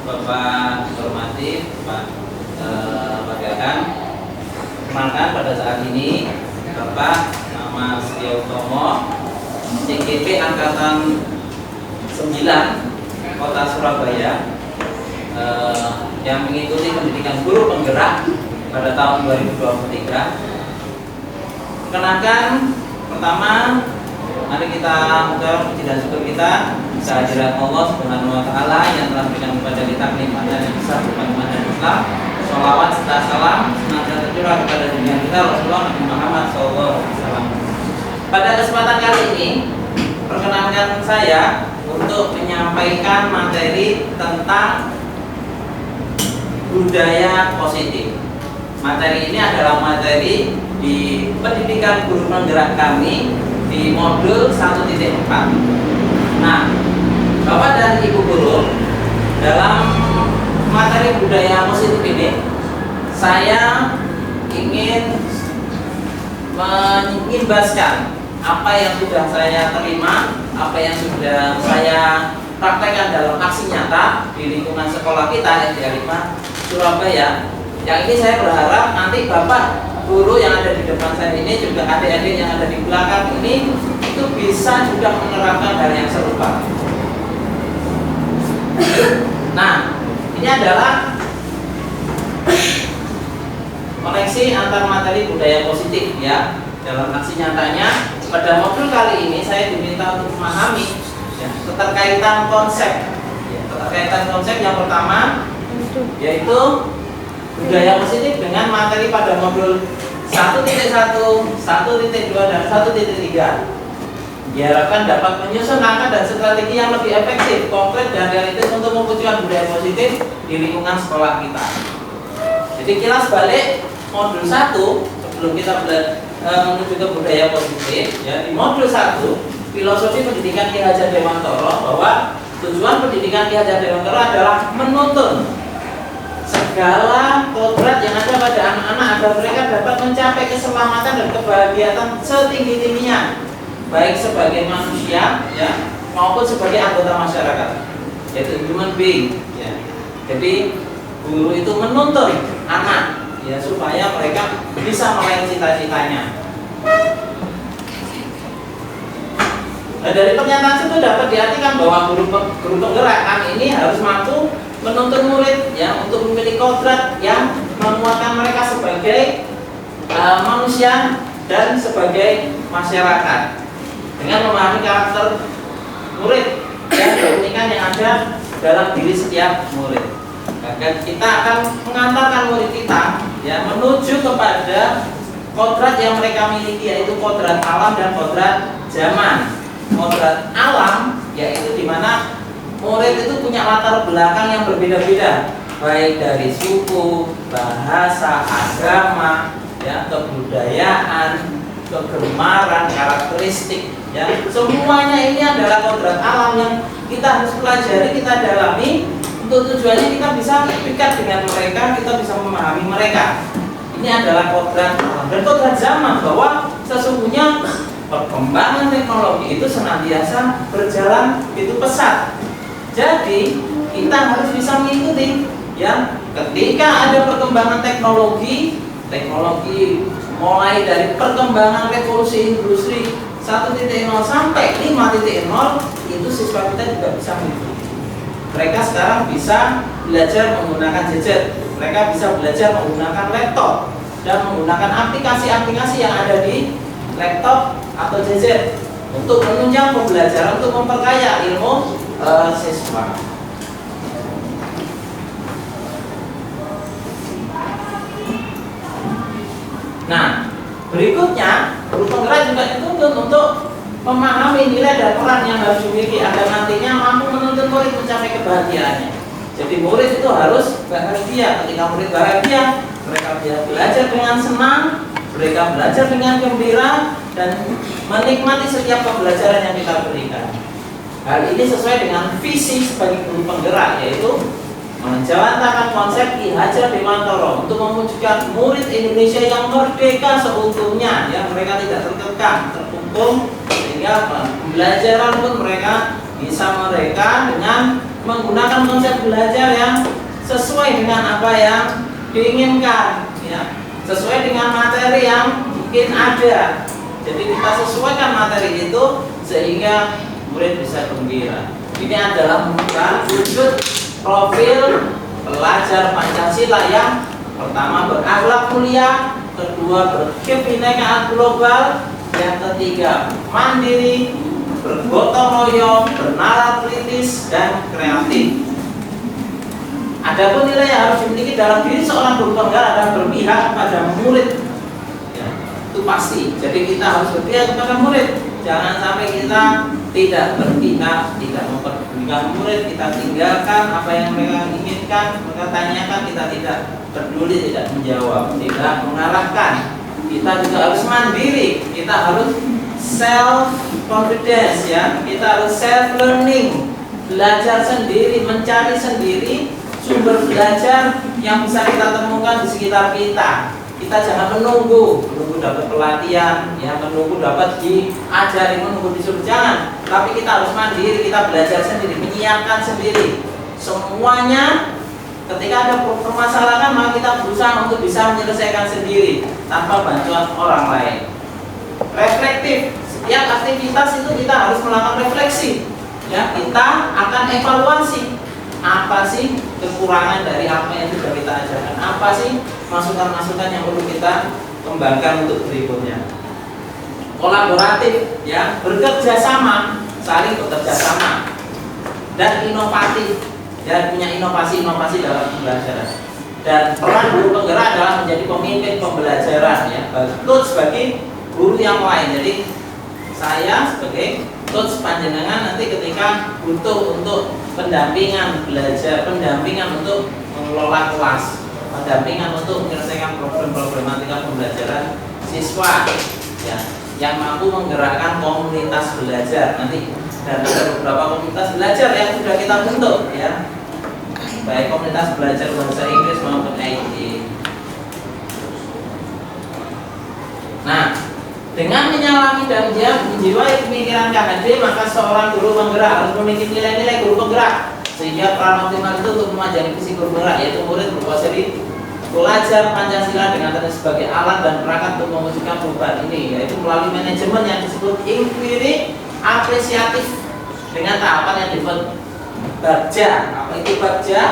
Bapak hormati Pak Pagakan. Perkenalkan pada saat ini Bapak nama Setia Utomo, CGP Angkatan 9 Kota Surabaya, yang mengikuti pendidikan guru penggerak pada tahun 2023. Perkenalkan, pertama mari kita mengucapkan puji dan syukur kita kehadirat Allah Subhanahu wa taala yang telah memberikan kepada kita kenikmatan yang besar berupa iman dan Islam. Sholawat serta salam senantiasa tercurah kepada junjungan kita Rasulullah Nabi Muhammad SAW. Pada kesempatan kali ini, perkenalkan saya untuk menyampaikan materi tentang budaya positif. Materi ini adalah materi di pendidikan guru penggerak kami di modul 1.4. Nah, Bapak dan Ibu guru, dalam materi budaya positif ini saya ingin mengimbaskan apa yang sudah saya terima, apa yang sudah saya praktekkan dalam aksi nyata di lingkungan sekolah kita yang 5 Surabaya. Yang ini saya berharap nanti Bapak guru yang ada di depan saya ini, juga adik-adik yang ada di belakang ini, itu bisa juga menerapkan hal yang serupa. Nah, ini adalah koneksi antar materi budaya positif ya. Dalam aksi nyatanya pada modul kali ini saya diminta untuk memahami ya, keterkaitan konsep. Ya, keterkaitan konsep yang pertama yaitu budaya positif dengan materi pada modul 1.1, 1.2 dan 1.3. Diharapkan dapat menyusun langkah dan strategi yang lebih efektif, konkret dan realistis untuk mewujudkan budaya positif di lingkungan sekolah kita. Jadi kilas balik modul 1 sebelum kita menuju ke budaya positif ya, di modul 1 filosofi pendidikan Ki Hajar Dewantara, bahwa tujuan pendidikan Ki Hajar Dewantara adalah menuntun segala kodrat yang ada pada anak-anak agar mereka dapat mencapai keselamatan dan kebahagiaan setinggi-tingginya, baik sebagai manusia ya maupun sebagai anggota masyarakat, yaitu human being ya. Jadi guru itu menuntun anak ya supaya mereka bisa meraih cita-citanya. Nah, dari pernyataan itu dapat diartikan bahwa guru penggerak kami ini harus mampu menuntun murid ya untuk memiliki kodrat yang menguatkan mereka sebagai manusia dan sebagai masyarakat, dengan memahami karakter murid dan keunikan yang ada dalam diri setiap murid. Dan kita akan mengantarkan murid kita ya menuju kepada kodrat yang mereka miliki, yaitu kodrat alam dan kodrat zaman. Kodrat alam yaitu dimana murid itu punya latar belakang yang berbeda-beda, baik dari suku, bahasa, agama, ya, kebudayaan, kegemaran, karakteristik, ya, semuanya ini adalah kodrat alam yang kita harus pelajari, kita dalami. Untuk tujuannya kita bisa dekat dengan mereka, kita bisa memahami mereka. Ini adalah kodrat alam dan kodrat zaman, bahwa sesungguhnya perkembangan teknologi itu senantiasa berjalan begitu pesat. Jadi kita harus bisa mengikuti, ya. Ketika ada perkembangan teknologi mulai dari perkembangan revolusi industri 1.0 sampai 5.0, itu siswa kita juga bisa mengikuti. Mereka sekarang bisa belajar menggunakan gadget, mereka bisa belajar menggunakan laptop dan menggunakan aplikasi-aplikasi yang ada di laptop atau gadget untuk menunjang pembelajaran, untuk memperkaya ilmu siswa. Nah, berikutnya guru penggerak juga dituntut untuk memahami nilai dan peran yang harus dimiliki agar nantinya mampu menuntun murid mencapai kebahagiaannya. Jadi murid itu harus bahagia. Ketika murid bahagia, mereka belajar dengan senang, mereka belajar dengan gembira dan menikmati setiap pembelajaran yang kita berikan. Hal ini sesuai dengan visi sebagai guru penggerak, yaitu menjalankan konsep Ki Hajar Dewantara untuk mewujudkan murid Indonesia yang merdeka seutuhnya, yang mereka tidak terkekang, terkungkung, sehingga pembelajaran pun mereka bisa mereka dengan menggunakan konsep belajar yang sesuai dengan apa yang diinginkan, ya, sesuai dengan materi yang mungkin ada. Jadi kita sesuaikan materi itu sehingga murid bisa gembira. Ini adalah wujud profil pelajar Pancasila yang pertama berakhlak mulia, kedua berkebinekaan global, yang ketiga mandiri, bergotong royong, bernalar kritis dan kreatif. Adapun nilai yang harus dimiliki dalam diri seorang guru penggerak dan berpihak kepada murid, ya, itu pasti. Jadi kita harus berpihak kepada murid. Jangan sampai kita tidak berpihak, tidak memperdulikan murid, kita tinggalkan apa yang mereka inginkan, mereka tanyakan, kita tidak peduli, tidak menjawab, tidak mengarahkan. Kita juga harus mandiri, kita harus self confidence, ya, kita harus self learning, belajar sendiri, mencari sendiri sumber belajar yang bisa kita temukan di sekitar kita. Kita jangan menunggu dapat pelatihan, ya, menunggu dapat diajari, menunggu disuruh, jangan. Tapi kita harus mandiri, kita belajar sendiri, menyiapkan sendiri. Semuanya ketika ada permasalahan maka kita berusaha untuk bisa menyelesaikan sendiri tanpa bantuan orang lain. Reflektif, setiap aktivitas itu kita harus melakukan refleksi. Ya, kita akan evaluasi apa sih kekurangan dari apa yang sudah kita ajarkan, apa sih masukan-masukan yang perlu kita kembangkan untuk berikutnya. Kolaboratif, ya, bekerja sama, saling bekerja sama, dan inovatif, ya, punya inovasi-inovasi dalam pembelajaran. Dan peran guru penggerak adalah menjadi pemimpin pembelajaran, ya, coach bagi guru yang lain. Jadi saya sebagai coach panjenengan nanti ketika butuh untuk pendampingan belajar, pendampingan untuk mengelola kelas, pendampingan untuk menyelesaikan problematika pembelajaran siswa, ya, yang mampu menggerakkan komunitas belajar nanti. Dan ada beberapa komunitas belajar yang sudah kita bentuk, ya, baik komunitas belajar bahasa Inggris maupun IT. Nah, dengan menyelami dan menjiwai pemikiran KHD, maka seorang guru penggerak harus memiliki nilai-nilai guru penggerak, sehingga peran optimal itu untuk memajari visi guru penggerak, yaitu murid berkuasai belajar Pancasila dengan tadi sebagai alat dan perangkat untuk mewujudkan perubahan ini, yaitu melalui manajemen yang disebut inquiry apresiatif dengan tahapan yang disebut bagja. Apa itu bagja?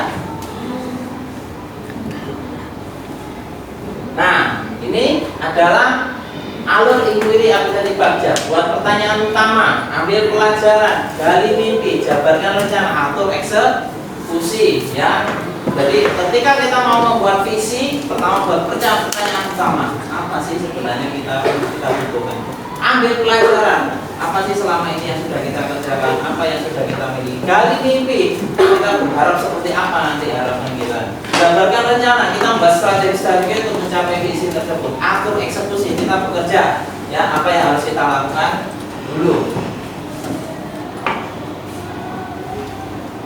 Nah, ini adalah alur inquiry apresiatif bagja. Buat pertanyaan utama, ambil pelajaran, gali mimpi, jabarkan rencana, atur eksekusi, ya. Jadi ketika kita mau membuat visi, pertama buat pertanyaan utama, apa sih sebenarnya kita butuhkan? Ambil pelajaran, apa sih selama ini yang sudah kita kerjakan, apa yang sudah kita miliki. Gali mimpi, kita berharap seperti apa nanti harapan kita. Jabarkan rencana, kita membahas strategi untuk mencapai visi tersebut. Atur eksekusi, kita bekerja, ya, apa yang harus kita lakukan dulu.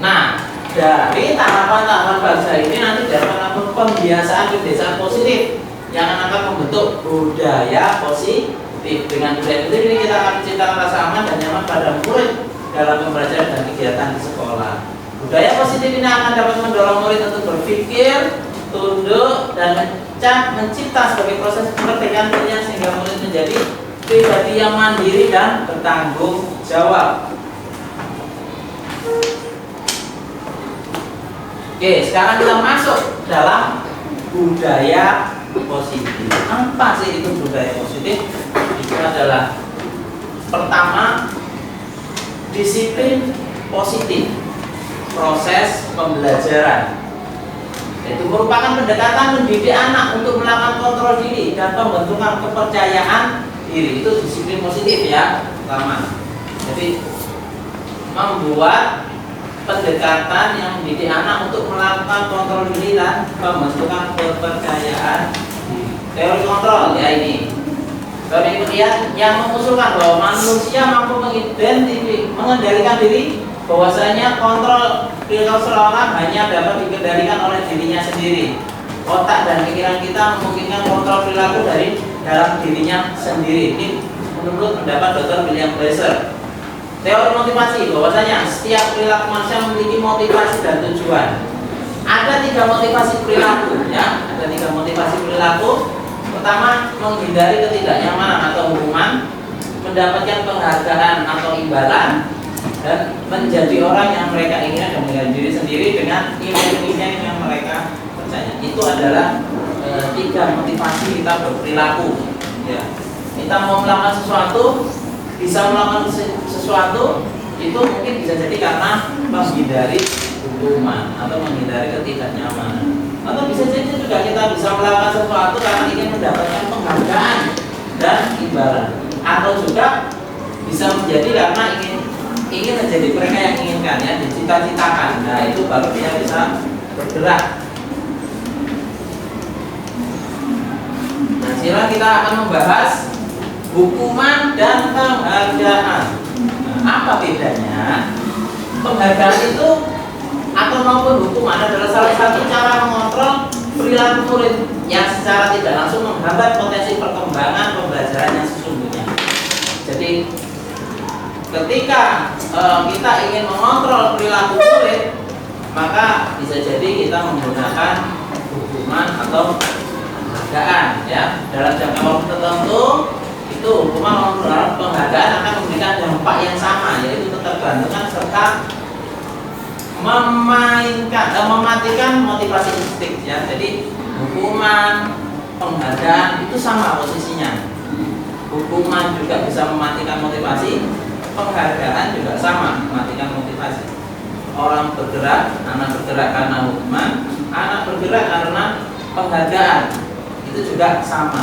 Nah, dari tahapan-tahapan bangsa ini nanti dapat pembiasaan positif yang akan membentuk budaya positif. Dengan budaya positif ini kita akan menciptakan rasa aman dan nyaman pada murid dalam pembelajaran dan kegiatan di sekolah. Budaya positif ini akan dapat mendorong murid untuk berpikir, tunduk, dan mencipta sebagai proses kemerdekaan dirinya sehingga murid menjadi pribadi yang mandiri dan bertanggung jawab. Oke, sekarang kita masuk dalam budaya positif. Apa sih itu budaya positif? Itu adalah pertama, disiplin positif proses pembelajaran. Itu merupakan pendekatan mendidik anak untuk melakukan kontrol diri dan pembentukan kepercayaan diri. Itu disiplin positif, ya, pertama. Jadi membuat pendekatan yang mendidik anak untuk melakukan kontrol diri dan pembentukan kepercayaan diri. Teori kontrol, ya, ini teori kemudian yang mengusulkan bahwa manusia mampu mengendalikan diri, bahwasanya kontrol perilaku seolah hanya dapat dikendalikan oleh dirinya sendiri. Otak dan pikiran kita memungkinkan kontrol perilaku dari dalam dirinya sendiri. Ini menurut pendapat Dr. William Blaser. Teori motivasi, bahwasanya setiap perilaku manusia memiliki motivasi dan tujuan. Ada 3 motivasi perilaku, ya. Ada 3 motivasi perilaku. Pertama, menghindari ketidaknyamanan atau hukuman, mendapatkan penghargaan atau imbalan, dan menjadi orang yang mereka inginkan dan menjadi diri sendiri dengan nilai-nilai yang mereka percaya. Itu adalah 3 motivasi kita berperilaku, ya. Kita mau melakukan sesuatu, bisa melakukan sesuatu itu mungkin bisa jadi karena menghindari hukuman atau menghindari ketidaknyamanan, atau bisa jadi juga kita bisa melakukan sesuatu karena ingin mendapatkan penghargaan dan imbalan, atau juga bisa menjadi karena ingin menjadi mereka yang inginkan, ya, dicita-citakan. Nah, itu baru dia bisa bergerak. Nah, sekarang kita akan membahas hukuman dan penghargaan. Nah, apa bedanya? penghargaan itu atau maupun hukuman adalah salah satu cara mengontrol perilaku murid yang secara tidak langsung menghambat potensi perkembangan pembelajaran yang sesungguhnya. Jadi ketika kita ingin mengontrol perilaku murid, maka bisa jadi kita menggunakan hukuman atau penghargaan, ya. Dalam jangka waktu tertentu itu hukuman maupun penghargaan akan memberikan dampak yang sama, yaitu ketergantungan serta mematikan motivasi insting, ya. Jadi hukuman, penghargaan itu sama posisinya. Hukuman juga bisa mematikan motivasi, penghargaan juga sama mematikan motivasi. Orang bergerak, anak bergerak karena hukuman, anak bergerak karena penghargaan, itu juga sama.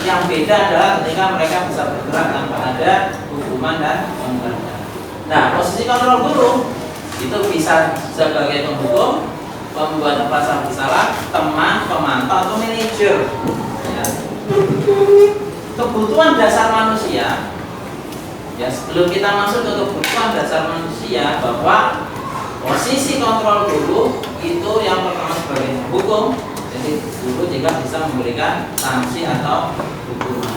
Yang beda adalah ketika mereka bisa bergerak tanpa ada hukuman dan penghargaan. Nah, posisi kontrol guru itu bisa sebagai penghukum, pembuat merasa bersalah, teman, pemantau, atau manajer, ya. Kebutuhan dasar manusia, ya, sebelum kita masuk ke kebutuhan dasar manusia, bahwa posisi kontrol guru itu yang pertama sebagai hukum. Jadi guru juga bisa memberikan sanksi atau hukuman,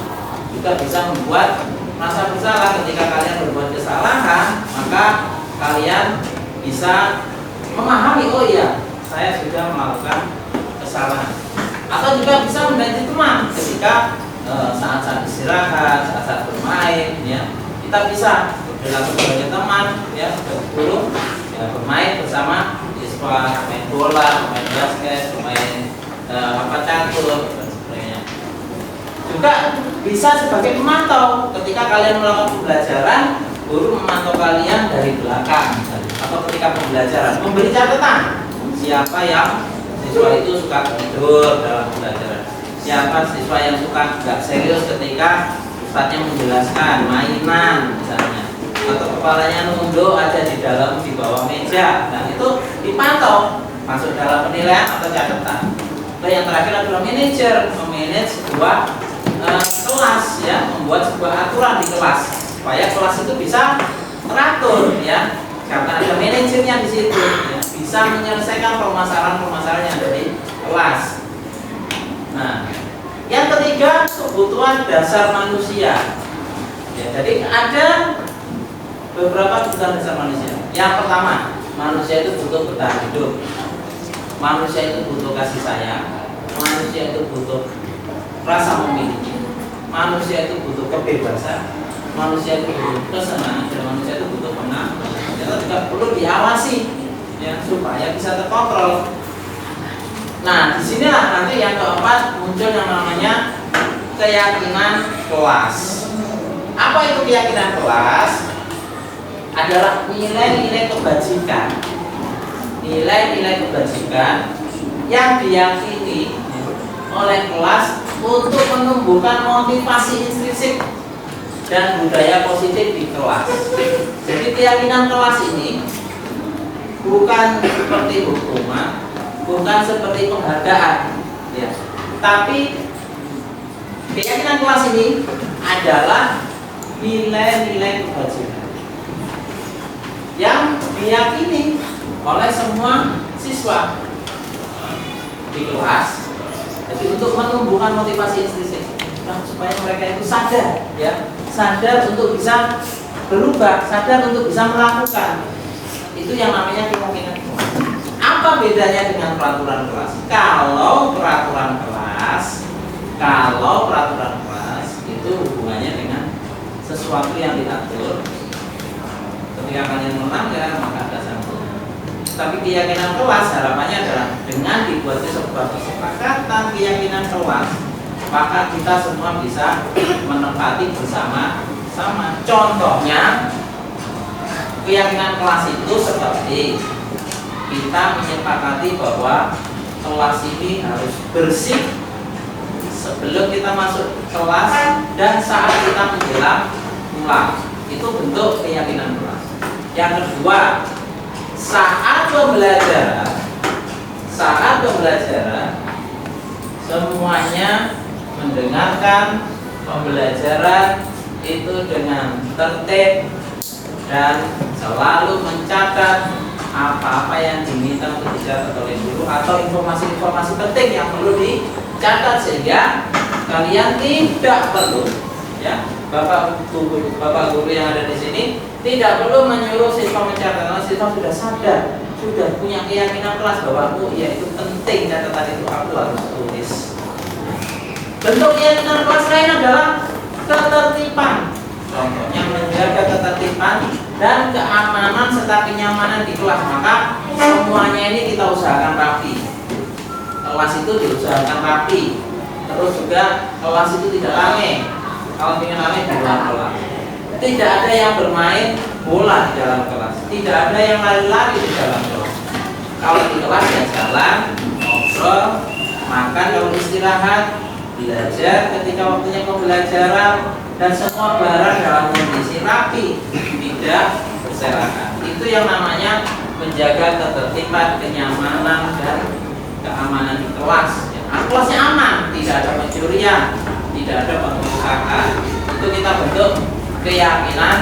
juga bisa membuat merasa bersalah. Ketika kalian berbuat kesalahan, maka kalian bisa memahami, oh iya, saya sudah melakukan kesalahan. Atau juga bisa menjadi teman ketika saat-saat istirahat, saat-saat bermain, ya, kita bisa berlaku sebagai teman, ya, sebagai guru, ya, bermain bersama siswa, main bola, main basket, main catur dan sebagainya. Juga bisa sebagai pemantau ketika kalian melakukan pembelajaran, guru memantau kalian dari belakang, atau ketika pembelajaran memberi catatan siapa yang siswa itu suka tidur dalam pembelajaran, siapa siswa yang suka nggak serius ketika ustadznya menjelaskan, mainan misalnya, atau kepalanya nunduk aja di bawah meja. Nah, itu dipantau masuk dalam penilaian atau catatan. Nah, yang terakhir adalah manajer, memanage sebuah kelas, ya, membuat sebuah aturan di kelas supaya kelas itu bisa teratur, ya, karena ada manajernya di situ, ya, bisa menyelesaikan permasalahan-permasalahan yang ada di kelas. Nah, yang ketiga, kebutuhan dasar manusia. Ya, jadi ada beberapa kebutuhan dasar manusia. Yang pertama, manusia itu butuh bertahan hidup. Manusia itu butuh kasih sayang. Manusia itu butuh rasa memiliki. Manusia itu butuh kebebasan. Manusia itu butuh kesenangan, dan manusia itu butuh pengakuan. Kita juga perlu diawasi, ya, supaya bisa terkontrol. Nah, disinilah nanti yang keempat muncul yang namanya keyakinan kelas. Apa itu keyakinan kelas? Adalah nilai-nilai kebajikan. Nilai-nilai kebajikan yang diyakini oleh kelas untuk menumbuhkan motivasi intrinsik dan budaya positif di kelas. Jadi keyakinan kelas ini bukan seperti hukuman, bukan seperti penghargaan, ya, tapi keyakinan kelas ini adalah nilai-nilai kebajikan yang diyakini oleh semua siswa di kelas. Jadi untuk menumbuhkan motivasi intrinsik, supaya mereka itu sadar, ya, sadar untuk bisa berubah, sadar untuk bisa melakukan. Itu yang namanya keyakinan kelas. Apa bedanya dengan peraturan kelas? Kalau peraturan kelas itu hubungannya dengan sesuatu yang diatur. Ketika kalian melanggar, maka ada santunan. Tapi keyakinan kelas harapannya adalah dengan dibuatnya sebuah kesepakatan keyakinan kelas, maka kita semua bisa menempati bersama-sama. Contohnya, keyakinan kelas itu seperti kita menyepakati bahwa kelas ini harus bersih sebelum kita masuk kelas dan saat kita menjelang pulang. Itu bentuk keyakinan kelas. Yang kedua, saat pembelajaran semuanya mendengarkan pembelajaran itu dengan tertib dan selalu mencatat apa-apa yang diminta untuk dicatat oleh guru atau informasi-informasi penting yang perlu dicatat sehingga kalian tidak perlu, ya, bapak guru yang ada di sini tidak perlu menyuruh siswa mencatat karena siswa sudah sadar, sudah punya keyakinan kelas bahwa ya itu penting catatan itu aku harus tulis. Bentuk keyakinan kelas lain adalah ketertiban. Contohnya menjaga ketertiban dan keamanan serta kenyamanan di kelas. Maka semuanya ini kita usahakan rapi. Kelas itu diusahakan rapi. Terus juga kelas itu tidak rame. Kalau ingin rame di luar kelas. Tidak ada yang bermain bola di dalam kelas. Tidak ada yang lari-lari di dalam kelas. Kalau di kelas ya jalan, ngobrol, makan kalau istirahat, belajar ketika waktunya pembelajaran, dan semua barang dalam kondisi rapi, tidak berserakan. Itu yang namanya menjaga ketertiban, kenyamanan, dan keamanan di kelas. Ya, kelasnya aman, tidak ada pencurian, tidak ada pengerusakan. Itu kita bentuk keyakinan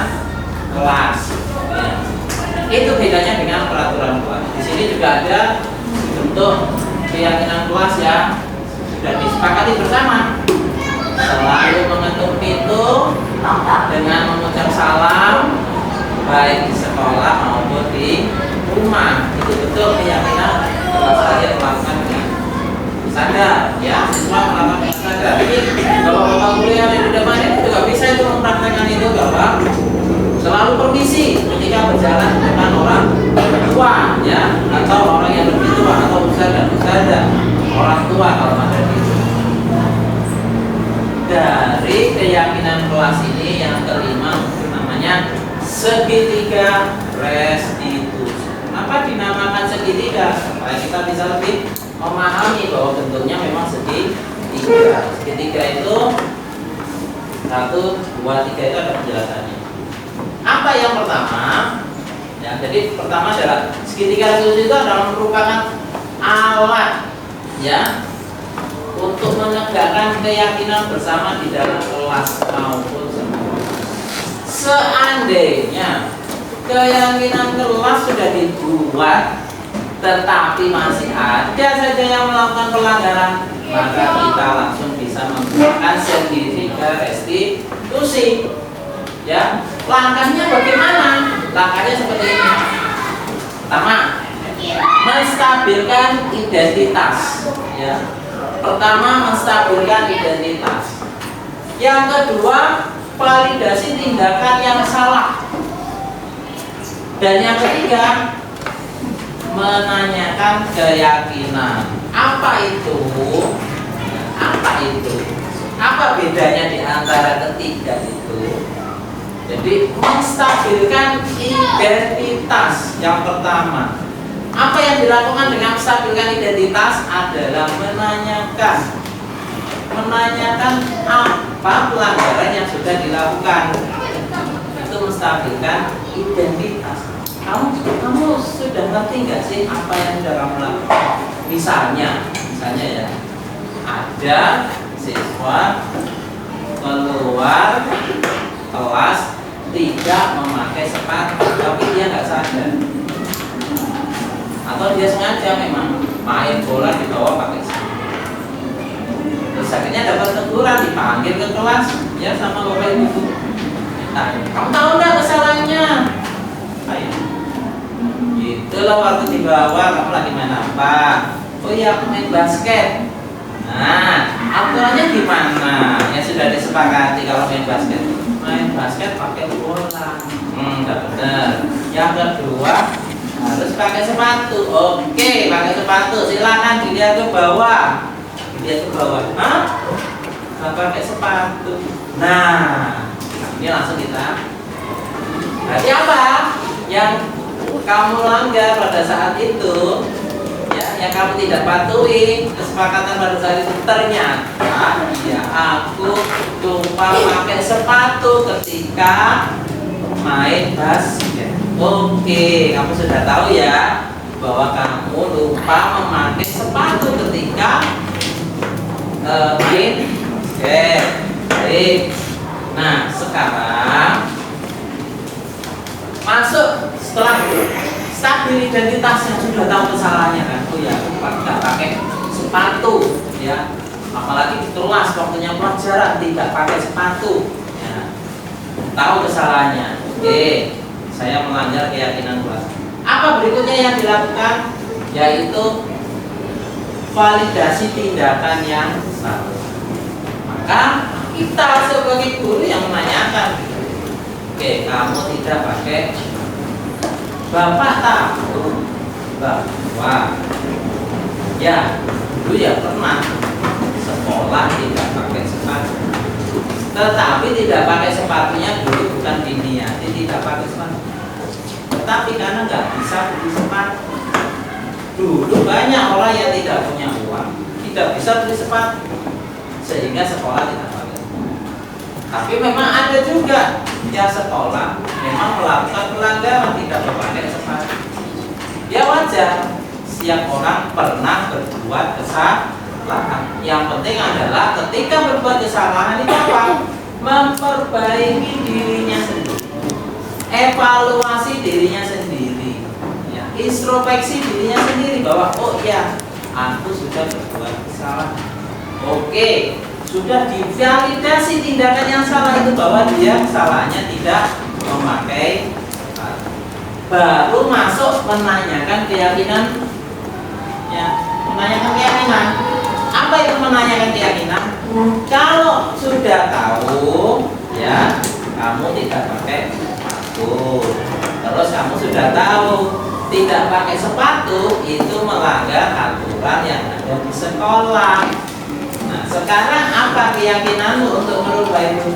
kelas. Ya. Itu bedanya dengan peraturan kelas. Di sini juga ada bentuk keyakinan kelas yang sudah disepakati bersama. Selalu mengetuk pintu dengan mengucap salam baik di sekolah maupun di rumah. Itu betul keyakinan kelas kalian melakukan dengan sadar, ya, siswa melakukan dengan sadar. Jadi kalau bapak guru yang ada di depan itu juga bisa itu mempraktekkan itu bapak. Selalu permisi ketika berjalan dengan orang tua, ya, atau orang yang lebih tua atau ustaz dan ustazah, orang tua kalau ada di situ. Dari keyakinan kelas ini yang kelima namanya segitiga restitusi. Kenapa dinamakan segitiga? Supaya kita bisa lebih memahami bahwa bentuknya memang segitiga. Segitiga itu 1, 2, 3 itu ada penjelasannya. Apa yang pertama? Ya, jadi pertama adalah segitiga restitusi itu adalah merupakan alat, ya, untuk menegakkan keyakinan bersama di dalam kelas maupun sekolah. Seandainya keyakinan kelas sudah dibuat tetapi masih ada saja yang melakukan pelanggaran, maka kita langsung bisa menggunakan segitiga restitusi. Ya, langkahnya bagaimana? Langkahnya seperti ini. Pertama, menstabilkan identitas. Ya. Pertama, menstabilkan identitas. Yang kedua, validasi tindakan yang salah. Dan yang ketiga, menanyakan keyakinan. Apa itu? Apa itu? Apa bedanya di antara ketiga itu? Jadi, menstabilkan identitas yang pertama. Apa yang dilakukan dengan menstabilkan identitas adalah menanyakan apa pelanggaran yang sudah dilakukan. Itu menstabilkan identitas. Kamu sudah ngerti nggak sih apa yang sudah kamu lakukan? Misalnya ya, ada siswa keluar kelas tidak memakai sepatu, tapi dia nggak sadar. Atau dia sengaja memang main bola di bawah pakai sepatu. Terus akhirnya dapat teguran, dipanggil ke kelas, ya, sama bapak ibu. Nah, kamu tahu nggak kesalahannya? Ayo. Itulah waktu di bawah kamu lagi main apa? Oh iya, aku main basket. Nah, aturannya gimana? Ya sudah disepakati kalau main basket pakai bola. Nggak benar. Yang kedua, harus pakai sepatu. Oke, pakai sepatu. Silakan dilihat ke bawah. Hah? Nggak pakai sepatu. Nah, ini langsung kita. Berarti apa? Yang kamu langgar pada saat itu, ya, yang kamu tidak patuhi kesepakatan pada saat itu, ternyata ya aku lupa pakai sepatu ketika main basket. Oke, kamu sudah tahu ya bahwa kamu lupa memakai sepatu ketika main basket. Baik. Nah, sekarang masuk setelah stabil identitasnya, sudah tahu kesalahannya kan, oh ya aku nggak pakai sepatu ya, apalagi di kelas waktunya pelajaran tidak pakai sepatu ya. Tahu kesalahannya, oke, saya melanggar keyakinan kelas. Apa berikutnya yang dilakukan? Yaitu validasi tindakan yang salah. Maka kita sebagai guru yang menanyakan, oke, kamu tidak pakai, Bapak tahu bahwa ya dulu ya pernah sekolah tidak pakai sepatu, tetapi tidak pakai sepatunya dulu bukan diniati tidak pakai sepatu, tetapi karena nggak bisa beli sepatu. Dulu banyak orang yang tidak punya uang, tidak bisa beli sepatu, sehingga sekolah tidak pakai sepatu. Tapi memang ada juga yang sekolah memang melakukan pelanggaran tidak memakai sepatu. Ya wajar, setiap orang pernah berbuat kesalahan. Yang penting adalah ketika berbuat kesalahan itu apa? Memperbaiki dirinya sendiri, evaluasi dirinya sendiri, ya, introspeksi dirinya sendiri bahwa oh ya, aku sudah berbuat kesalahan. Oke, sudah divalidasi tindakan yang salah itu bahwa dia salahnya tidak memakai sepatu. Baru masuk menanyakan keyakinan, ya, menanyakan keyakinan. Apa itu menanyakan keyakinan? Kalau sudah tahu, ya, kamu tidak pakai sepatu, terus kamu sudah tahu tidak pakai sepatu itu melanggar aturan yang ada di sekolah. Nah, sekarang apa keyakinanmu untuk merubah itu?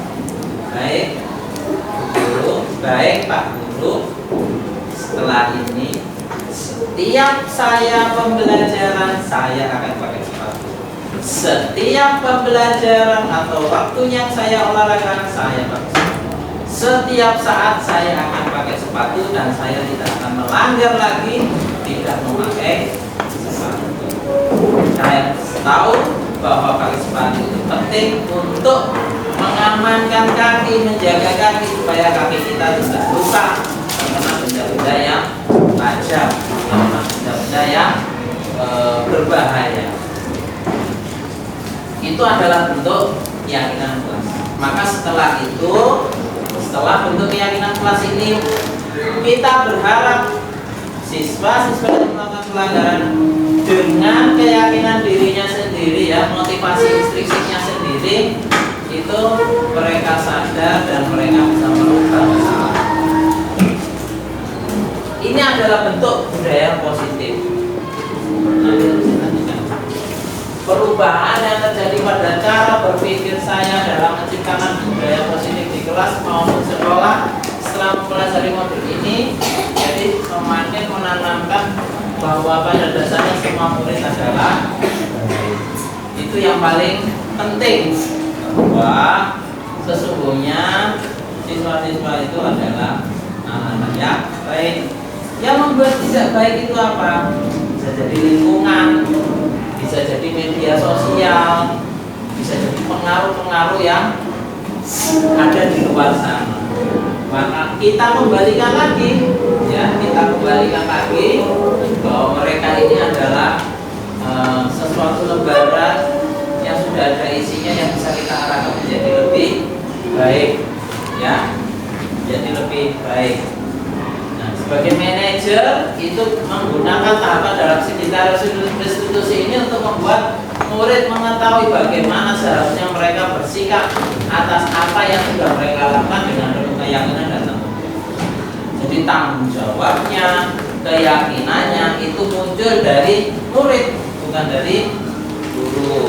Baik, guru, baik Pak Guru. Setelah ini, setiap saya pembelajaran saya akan pakai sepatu. Setiap pembelajaran atau waktunya saya olahraga saya pakai sepatu. Setiap saat saya akan pakai sepatu dan saya tidak akan melanggar lagi tidak memakai sepatu. Saya tahu bahwa pakai sepatu itu penting untuk mengamankan kaki, menjaga kaki supaya kaki kita tidak luka terkena benda-benda yang tajam, terkena benda-benda yang berbahaya. Itu adalah bentuk keyakinan kelas. Maka setelah itu, setelah bentuk keyakinan kelas ini, kita berharap siswa-siswa yang melakukan pelanggaran dengan keyakinan dirinya sendiri, ya, motivasi instruksinya sendiri, itu mereka sadar dan mereka bisa merubah kesalahan. Ini adalah bentuk budaya positif. Perubahan yang terjadi pada cara berpikir saya dalam menciptakan budaya positif di kelas maupun sekolah setelah mempelajari modul ini, jadi semakin menanamkan bahwa pada dasarnya semua murid adalah itu yang paling penting, bahwa sesungguhnya siswa-siswa itu adalah anak-anak yang baik. Yang membuat tidak baik itu apa? Bisa jadi lingkungan, bisa jadi media sosial, bisa jadi pengaruh-pengaruh yang ada di luar sana. Maka kita kembalikan lagi, ya, kita kembalikan lagi bahwa mereka ini adalah sesuatu lembaran yang sudah ada isinya yang bisa kita arahkan menjadi lebih baik, ya, jadi lebih baik. Nah, sebagai manajer itu menggunakan tahapan dalam sekitar restitusi ini untuk membuat murid mengetahui bagaimana seharusnya mereka bersikap atas apa yang sudah mereka lakukan dengan penuh keyakinan dan tanggung. Jadi tanggung jawabnya, keyakinannya itu muncul dari murid, bukan dari guru.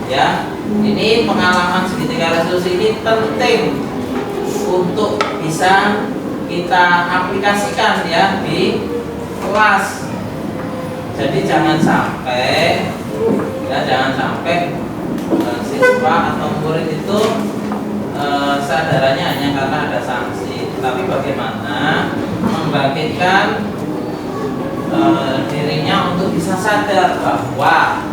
Ya, ini pengalaman segitiga restitusi ini penting untuk bisa kita aplikasikan, ya, di kelas. Jadi jangan sampai, ya, jangan sampai siswa atau murid itu sadarannya hanya karena ada sanksi, tapi bagaimana membangkitkan dirinya untuk bisa sadar bahwa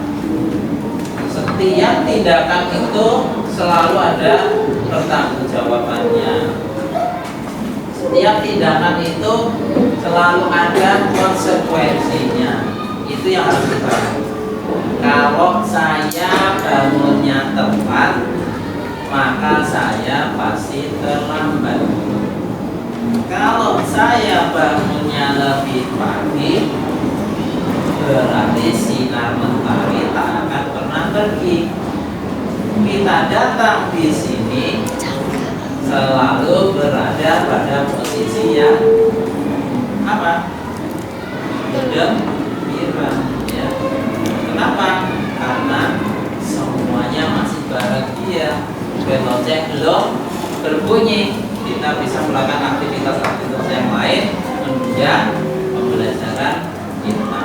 setiap tindakan itu selalu ada pertanggungjawabannya. Setiap tindakan itu selalu ada konsekuensinya. Itu yang harus kita tahu. Kalau saya bangunnya tepat, maka saya pasti terlambat. Kalau saya bangunnya lebih pagi, berarti sinar matahari tak akan pernah pergi. Kita datang di sini selalu berada pada posisi yang apa? Gembira, ya. Kenapa? Karena semuanya masih bahagia. Lonceng belum berbunyi, kita bisa melakukan aktivitas-aktivitas yang lain, kemudian pembelajaran kita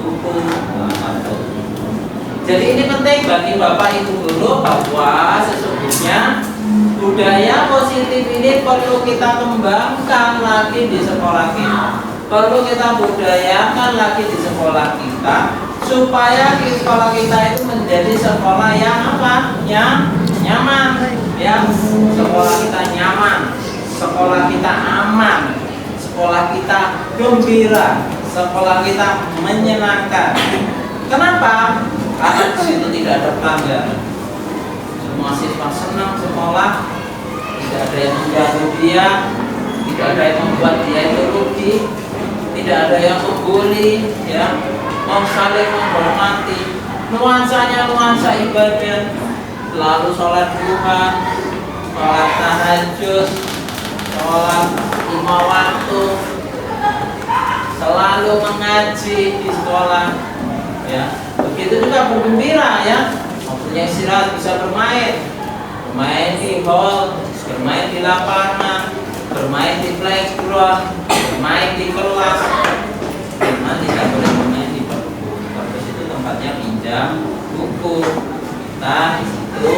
buku atau. Jadi ini penting bagi Bapak Ibu guru bahwa sesungguhnya budaya positif ini perlu kita kembangkan lagi di sekolah kita. Perlu kita budayakan lagi di sekolah kita supaya di sekolah kita itu menjadi sekolah yang apa? Yang nyaman, ya. Sekolah kita nyaman, sekolah kita aman, sekolah kita gembira, sekolah kita menyenangkan. Kenapa? Karena di situ tidak ada pelanggaran. Semua siswa senang sekolah, tidak ada yang mengganggu dia, tidak ada yang membuat dia itu rugi, tidak ada yang membuli, ya, mau saling menghormati. Nuansanya nuansa ibadah, selalu sholat duha, sholat tahajud, sholat 5 waktu, selalu mengaji di sekolah, ya. Begitu juga bergembira, ya, waktunya istirahat bisa bermain di hall, bermain di lapangan, bermain di playground, bermain di kelas. Memang tidak boleh bermain di perpus. Perpus itu tempatnya pinjam buku. Kita di situ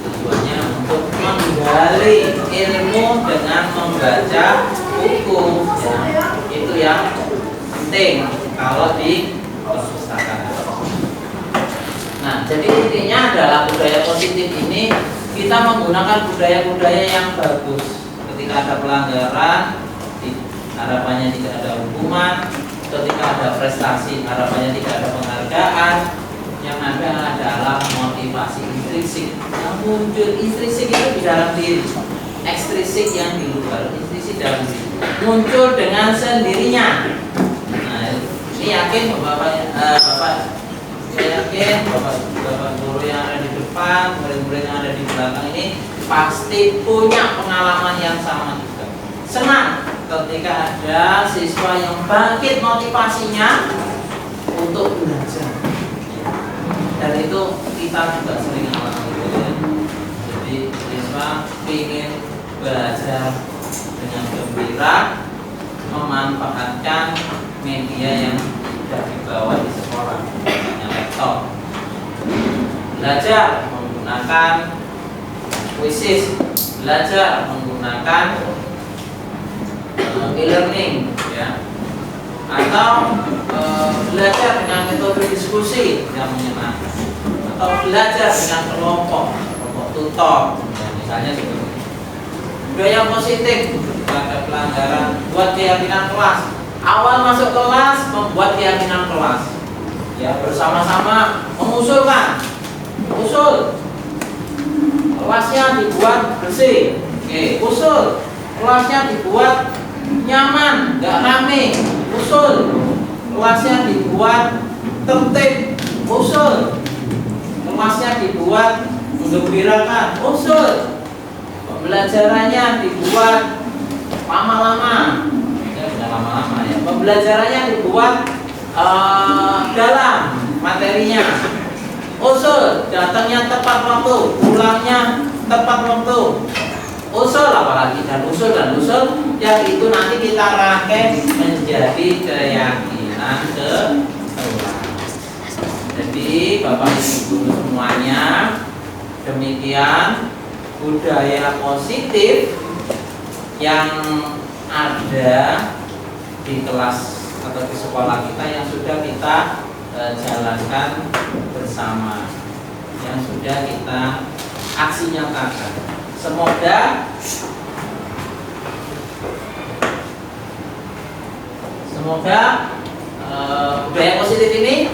tujuannya untuk menggali ilmu dengan membaca buku. Ya, itu yang penting kalau di perpustakaan. Nah, jadi intinya adalah budaya positif ini kita menggunakan budaya-budaya yang bagus. Ketika ada pelanggaran, harapannya tidak ada hukuman. Ketika ada prestasi, harapannya tidak ada penghargaan. Yang ada adalah motivasi intrinsik yang muncul. Intrinsik itu di dalam diri, ekstrinsik yang di luar. Intrinsik dalam diri muncul dengan sendirinya. Nah, ini yakin bapak, saya yakin bapak guru yang ada di depan, murid-murid yang ada di belakang ini pasti punya pengalaman yang sama juga. Senang ketika ada siswa yang bangkit motivasinya untuk belajar. Dan itu kita juga sering alami, ya. Jadi siswa ingin belajar dengan gembira, memanfaatkan media yang sudah dibawa di sekolah, misalnya laptop. Belajar menggunakan quizzes, belajar menggunakan e-learning, ya, atau belajar dengan metode diskusi yang menyenangkan, atau belajar dengan kelompok tutor, ya, misalnya seperti itu. Budaya positif, ada pelanggaran, buat keyakinan kelas. Awal masuk kelas membuat keyakinan kelas, ya, bersama-sama mengusulkan, usul kelasnya dibuat bersih, oke, usul kelasnya dibuat nyaman, nggak rame, usul kelasnya dibuat tertib, usul kelasnya dibuat menggembirakan, usul pembelajarannya dibuat lama-lama, ya, bukan lama-lama, ya, pembelajarannya dibuat dalam materinya, usul datangnya tepat waktu, pulangnya tepat waktu, usul apalagi dan usul yang itu nanti kita rakit menjadi keyakinan kelas. Jadi Bapak Ibu guru semuanya, demikian budaya positif yang ada di kelas atau di sekolah kita yang sudah kita jalankan bersama, yang sudah kita aksi nyatakan. Semoga Semoga budaya positif ini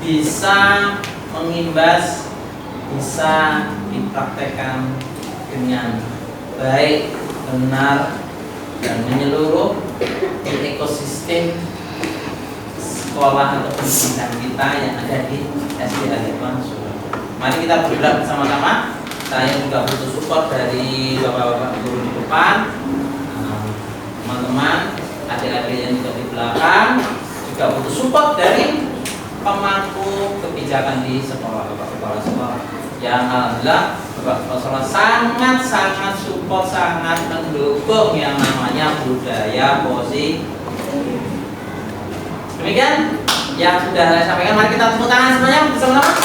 bisa mengimbas, bisa dipraktekkan dengan baik, benar, dan menyeluruh di ekosistem sekolah atau pendidikan kita yang ada di SD Al-Hikmah Surabaya. Mari kita bergerak bersama-sama. Saya juga butuh support dari bapak-bapak guru di depan, teman-teman, adik-adik yang juga di belakang, juga butuh support dari pemangku kebijakan di sekolah, bapak kepala sekolah. Yang alhamdulillah bapak kepala sekolah sangat support, sangat mendukung yang namanya budaya positif. Demikian yang sudah saya sampaikan. Mari kita tepuk tangan semuanya bersama-sama.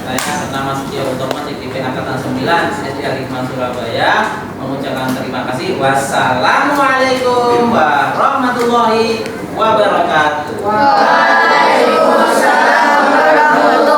Saya bernama Setio Utomo, CTP Angkatan 9 SD Al-Hikmah Surabaya, mengucapkan terima kasih. Wassalamualaikum warahmatullahi wabarakatuh. Waalaikumsalam warahmatullahi wabarakatuh.